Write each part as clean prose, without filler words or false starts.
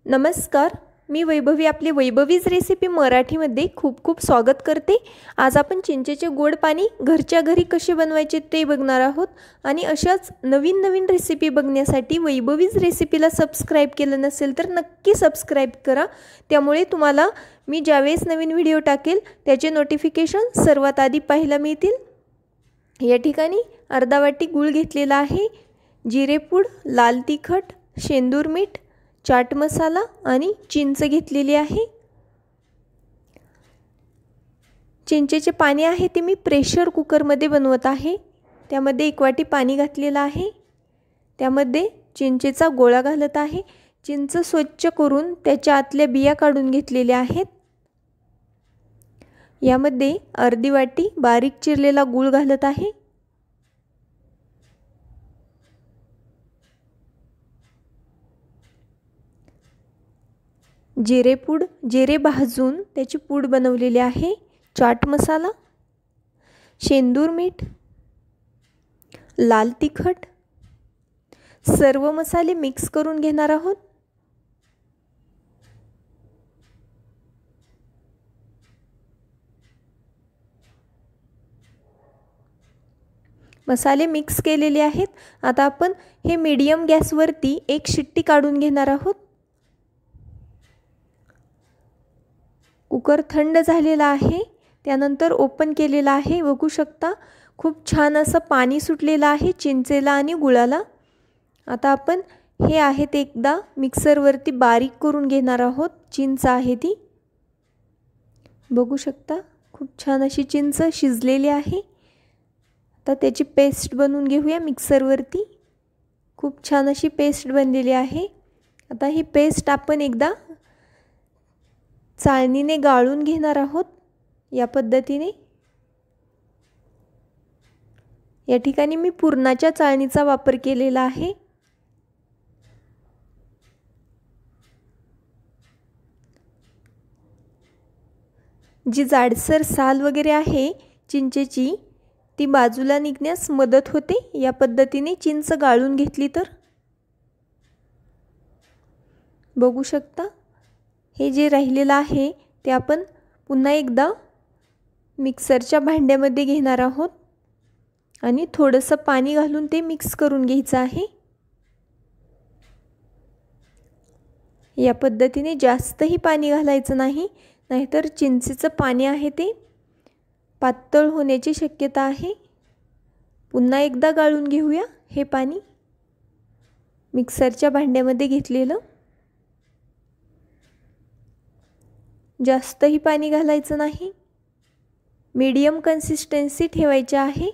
नमस्कार, मी वैभवी आपली वैभवीज रेसिपी मराठीमध्ये खूप खूप स्वागत करते। आज आपण चिंचेचे गोड पाणी घरच्या घरी कसे बनवायचे ते बघणार आहोत आणि अशाच नवीन नवीन रेसिपी बघण्यासाठी वैभवीज रेसिपीला सबस्क्राइब केलं नसेल तर नक्की सबस्क्राइब करा। त्यामुळे तुम्हाला मी ज्यावेळेस नवीन व्हिडिओ टाकेल त्याचे नोटिफिकेशन सर्वात आधी पाहायला मिळतील। या ठिकाणी अर्धा वाटी गूळ घेतलेला आहे, जिरेपूड, लाल तिखट, शेंदूर मीठ, चाट मसाला आणि चिंच घेतलेली आहे। चिंचेचे पाणी आहे ते मी प्रेशर कुकर मध्ये बनवत आहे। त्यामध्ये 1 वाटी पाणी घातलेलं आहे। त्यामध्ये चिंचेचा गोळा घालत आहे। चिंच स्वच्छ करून त्याच्या आतल्या बिया काढून घेतलेल्या आहेत। यामध्ये अर्धी वाटी बारीक चिरलेला गूळ घालत आहे। जिरेपूड, जिरे भाजून त्याची पूड बनवलेली आहे। चाट मसाला, शेंदूर मीठ, लाल तिखट, सर्व मसाले मिक्स करून घेणार आहोत। मसाले मिक्स केलेले आहेत। आता आपण हे मीडियम गॅसवरती एक शिट्टी काढून घेणार आहोत। कुकर थंड झालेला आहे, त्यानंतर ओपन केलेला आहे। बघू शकता खूप छान असं पाणी सुटलेलं आहे चिंचेला आणि गुळाला। आता आपण हे आहे ते एकदा मिक्सरवरती बारीक करून घेणार आहोत। चिंच आहे ती बघू शकता खूप छान अशी चिंच शिजलेली आहे। आता त्याची पेस्ट बनवून घेऊया मिक्सरवरती। खूप छान अशी पेस्ट बनलेली आहे। आता ही पेस्ट आपण एकदा चाळणीने गाळून घेणार आहोत। या पद्धतीने या ठिकाणी मी पुरणाच्या चाळणीचा वापर केलेला आहे। जी जाडसर साल वगैरे आहे चिंचेची ती बाजूला निघण्यास मदत होते। या पद्धतीने चिंच गाळून घेतली तर बघू शकता हे जे राहिलेलं आहे ते आपण पुन्हा एकदा मिक्सरच्या भांड्यामध्ये घेणार आहोत आणि थोडंसं पाणी घालून ते मिक्स करून घ्यायचं आहे। या पद्धतीने जास्तही पाणी घालायचं नाही, नाहीतर चिंचेचं पाणी आहे ते पातळ होण्याची शक्यता आहे। पुन्हा एकदा गाळून घेऊया हे पाणी मिक्सरच्या भांड्यामध्ये घेतलेलं। जास्तही पाणी घालायचं नाही, मीडियम कन्सिस्टन्सी ठेवायची आहे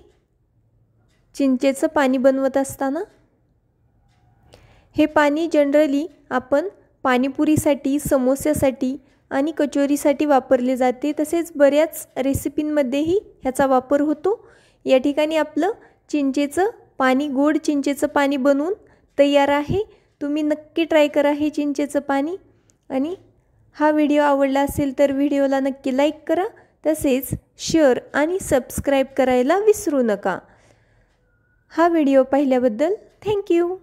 चिंचेचं पाणी बनवत असताना। हे पाणी जनरली आपण पाणीपुरीसाठी, समोस्यासाठी आणि कचोरीसाठी वापरले जाते। तसेच बऱ्याच रेसिपींमध्येही ह्याचा वापर होतो। या ठिकाणी आपलं चिंचेचं पाणी, गोड चिंचेचं पाणी बनवून तयार आहे। तुम्ही नक्की ट्राय करा हे चिंचेचं पाणी। आणि हा व्हिडिओ आवडला असेल तर व्हिडिओला नक्की लाईक करा, तसेच शेअर आणि सबस्क्राइब करायला विसरू नका। हा व्हिडिओ पाहिल्याबद्दल थँक यू।